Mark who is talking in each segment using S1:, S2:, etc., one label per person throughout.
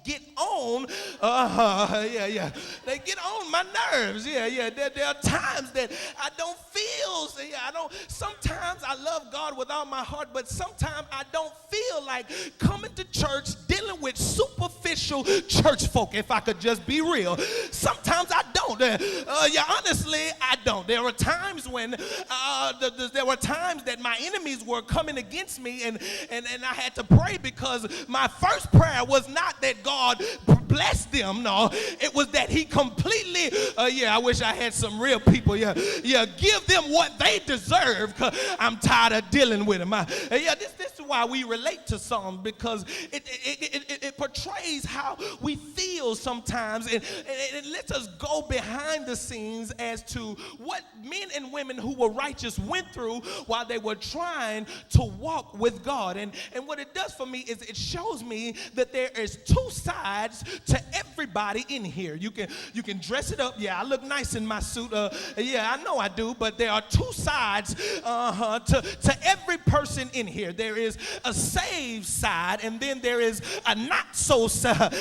S1: get on, they get on my nerves. There are times that I don't feel, sometimes I love God with all my heart, but sometimes I don't feel like coming to church dealing with superficial church folk, if I could just be real. Sometimes I don't. Honestly, I don't. There were times when, there were times that my enemies were coming against me, and I had to pray, because my first prayer was not that God bless them. No, it was that he completely, I wish I had some real people. Give them what they deserve, because I'm tired of dealing with them. This is why we relate to Psalms, because it portrays how we feel sometimes, and it lets us go behind the scenes as to what men and women who were righteous went through while they were trying to walk with God. And what it does for me is it shows me that there is two sides to everybody in here. You can dress it up. I look nice in my suit. I know I do, but there are two sides to every person in here. There is a saved side, and then there is a not so side.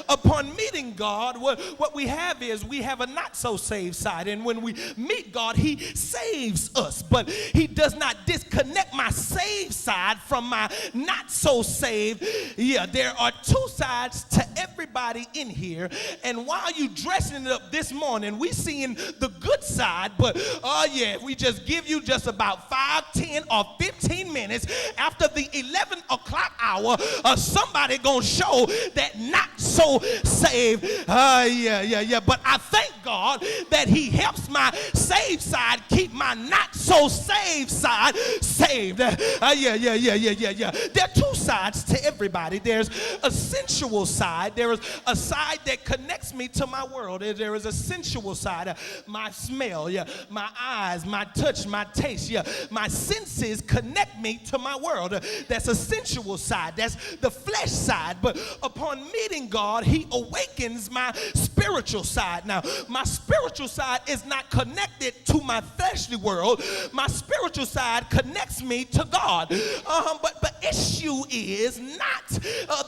S1: Upon meeting God, what we have is we have a not so saved side, and when we meet God, he saves us, but he does not disconnect my saved side from my not so saved. There are two sides to everybody in here, and while you dressing it up this morning, we seeing the good side, but if we just give you just about 5, 10, or 15 minutes after the 11 o'clock hour, somebody gonna show that not so saved. But I thank God that he helps my saved side keep my not so saved side saved. There are two sides to everybody. There's a sensual side. There is a side that connects me to my world. There is a sensual side. My smell, my eyes, my touch, my taste, my senses connect me to my world. That's a sensual side. That's the flesh side. But upon meeting God, he awakens my spiritual side. Now, my spiritual side is not connected to my fleshly world. My spiritual side connects me to God. But the issue is not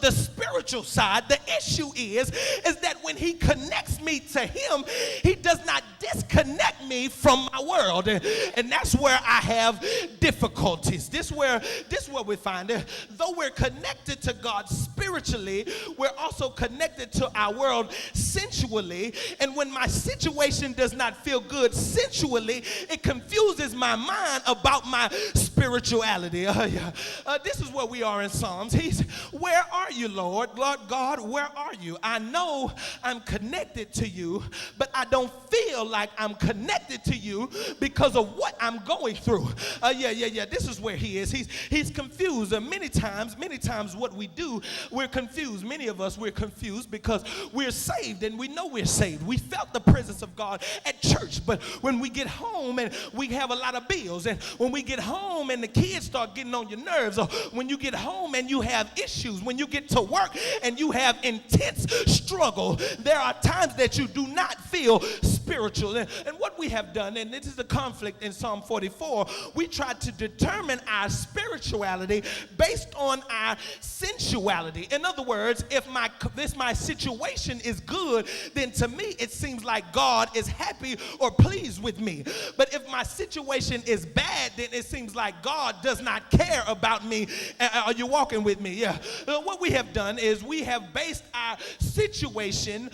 S1: the spiritual side. The issue is that when he connects me to him, he does not disconnect me from my world. And that's where I have difficulties. This where we find it. Though we're connected to God spiritually, we're also connected to our world sensually. And when my situation does not feel good sensually, it confuses my mind about my spirituality. This is where we are in Psalms. Where are you, Lord? Lord God, where are you? I know I'm connected to you, but I don't feel like I'm connected to you because of what I'm going through. This is where he is. He's confused. Many times what we do, we're confused. Many of us, we're confused because we're saved and we know we're saved. We felt the presence of God at church, but when we get home and we have a lot of bills, and when we get home and the kids start getting on your nerves, or when you get home and you have issues, when you get to work and you have intense struggle, there are times that you do not feel spiritual. And what we have done, and this is the conflict in Psalm 44, we try to determine our spirituality based on our sensuality. In other words, if my situation is good, then to me it seems like God is happy or pleased with me. But if my situation is bad, then it seems like God does not care about me. Are you walking with me? What we have done is we have based our situation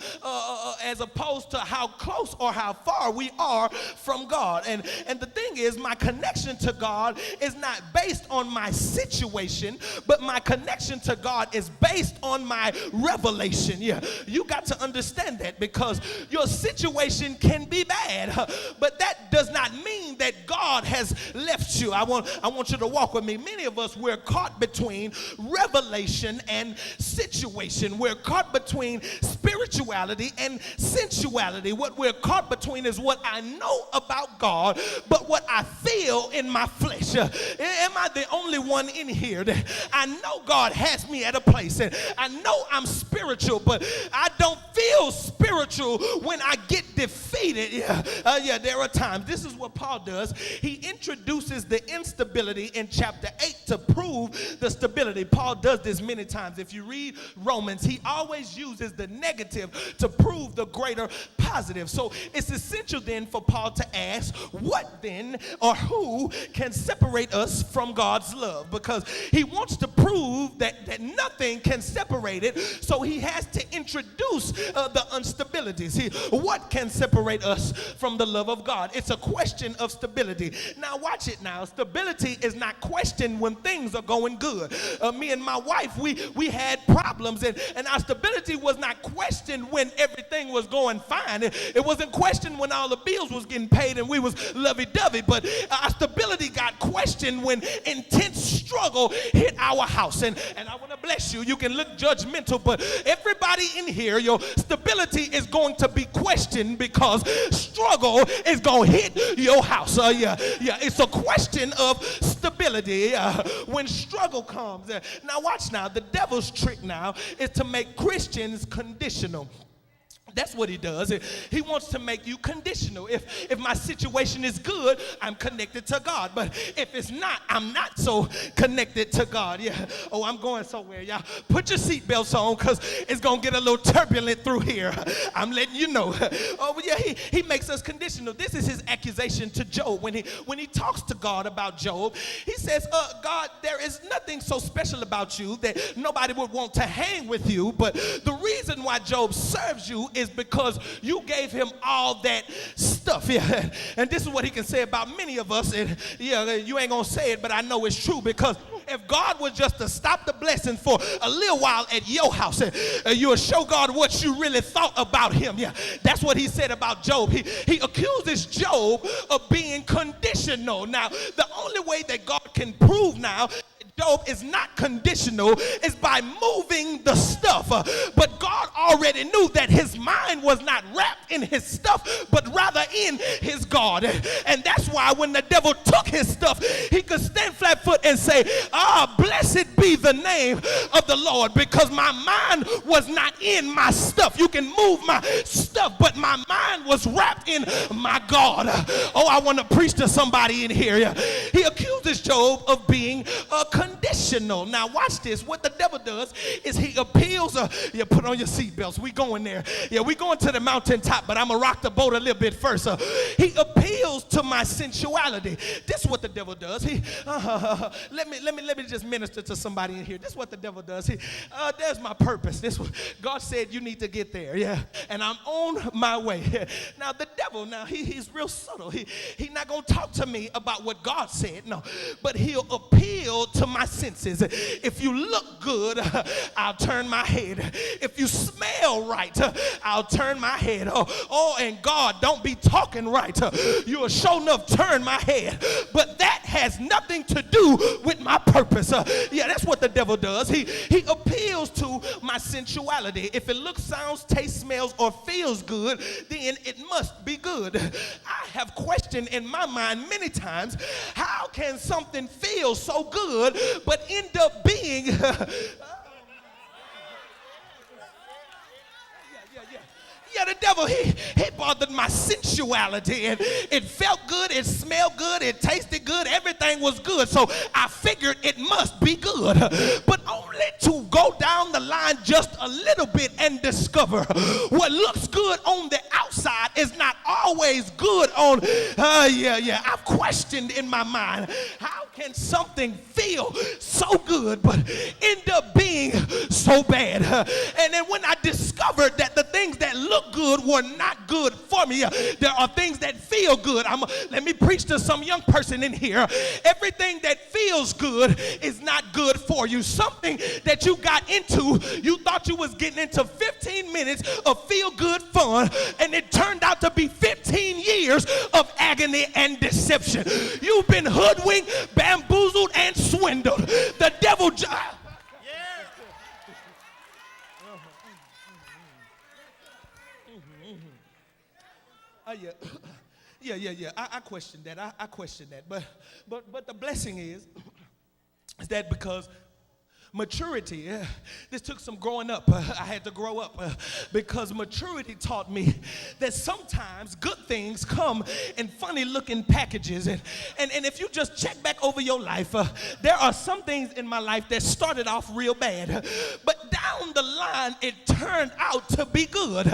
S1: as opposed to how close or how far we are from God. And the thing is, my connection to God is not based on my situation, but my connection to God is based on my revelation. You got to understand that, because your situation can be bad, but that does not mean that God has left you. I want you to walk with me. Many of us, we're caught between revelation and situation. We're caught between spirituality and sensuality. What we're caught between is what I know about God, but what I feel in my flesh. Am I the only one in here that I know God has me at a place, and I know I'm spiritual, but I don't feel spiritual when I get defeated. There are times. This is what Paul does. He introduces the instability in chapter 8 to prove the stability. Paul does this many times. If you read Romans, he always uses the negative to prove the greater positive. So it's essential then for Paul to ask, what then or who can separate us from God's love? Because he wants to prove that nothing can separate it. So he has to introduce the instabilities. What can separate us from the love of God? It's a question of stability. Now watch it now. Stability is not questioned when things are going good. Me and my wife, we had problems, and our stability was not questioned when everything was going fine. It wasn't questioned when all the bills was getting paid and we was lovey-dovey, but our stability got questioned when intense struggle hit our house. And I want to bless you. You can look judgmental, but everybody in here, your stability is going to be questioned because struggle is going to hit your house. It's a question of stability when struggle comes. Now watch now. The devil's trick now is to make Christians conditional. That's what he does. He wants to make you conditional. If my situation is good, I'm connected to God. But if it's not, I'm not so connected to God. Oh, I'm going somewhere, y'all. Put your seatbelts on because it's going to get a little turbulent through here. I'm letting you know. He makes us conditional. This is his accusation to Job. When he talks to God about Job, he says, God, there is nothing so special about you that nobody would want to hang with you. But the reason why Job serves you is because you gave him all that stuff. And this is what he can say about many of us. And you ain't gonna say it, but I know it's true, because if God was just to stop the blessing for a little while at your house, you will show God what you really thought about him. That's what he said about Job. He accuses Job of being conditional. Now, the only way that God can prove now Job is not conditional is by moving the stuff. But God already knew that his mind was not wrapped in his stuff, but rather in his God. And that's why when the devil took his stuff, he could stand flat foot and say, blessed be the name of the Lord, because my mind was not in my stuff. You can move my stuff, but my mind was wrapped in my God. Oh, I want to preach to somebody in here. He accuses Job of being conditional. Now watch this. What the devil does is he appeals. Put on your seatbelts. We going there. We going to the mountaintop, but I'm gonna rock the boat a little bit first. He appeals to my sensuality. This is what the devil does. Let me just minister to somebody in here. This is what the devil does. There's my purpose. This what God said you need to get there. And I'm on my way. Now the devil, he's real subtle. He's not gonna talk to me about what God said. No, but he'll appeal to my senses. If you look good, I'll turn my head. If you smell right, I'll turn my head. And God, don't be talking right. You'll sure enough turn my head. But that has nothing to do with my purpose. That's what the devil does. He appeals to my sensuality. If it looks, sounds, tastes, smells, or feels good, then it must be good. I have questioned in my mind many times, how can something feel so good but end up being the devil, he bothered my sensuality, and it felt good, it smelled good, it tasted good, everything was good, so I figured it must be good, but only to go down the line just a little bit and discover what looks good on the outside is not always good on, I've questioned in my mind, how can something feel so good but end up being so bad? And then when I discovered that the things that look good were not good for me, there are things that feel good. Let me preach to some young person in here. Everything that feels good is not good for you. Something that you got into, you thought you was getting into 15 minutes of feel-good fun, and it turned out to be 15 years of agony and deception. You've been hoodwinked, bamboozled, and swindled. The devil I question that. I question that. But the blessing is that because Maturity, this took some growing up. I had to grow up because maturity taught me that sometimes good things come in funny looking packages. And if you just check back over your life, there are some things in my life that started off real bad. But down the line, it turned out to be good.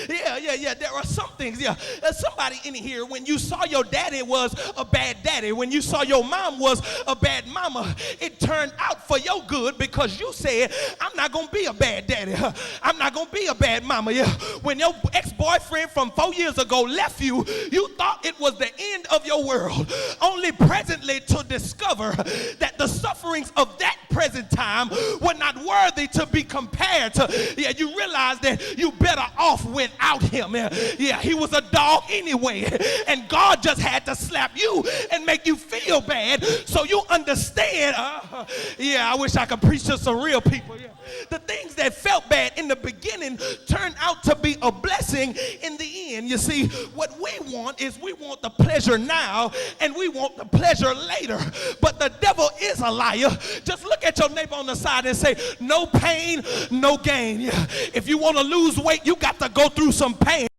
S1: Yeah. There are some things, There's somebody in here, when you saw your daddy was a bad daddy, when you saw your mom was a bad mama, it turned out for your good because you said, I'm not going to be a bad daddy. I'm not going to be a bad mama. Yeah. When your ex-boyfriend from 4 years ago left you, you thought it was the end of your world, only presently to discover that the sufferings of that present time were not worthy to be compared to. Yeah, you realize that you better off without him. Yeah, he was a dog anyway, and God just had to slap you and make you feel bad so you understand. I wish I could preach to some real people. Yeah. The things that felt bad in the beginning turned out to be a blessing in the end. You see, what we want is we want the pleasure now and we want the pleasure later. But the devil is a liar. Just look at your neighbor on the side and say, no pain, no gain. Yeah. If you want to lose weight, you got to go through some pain.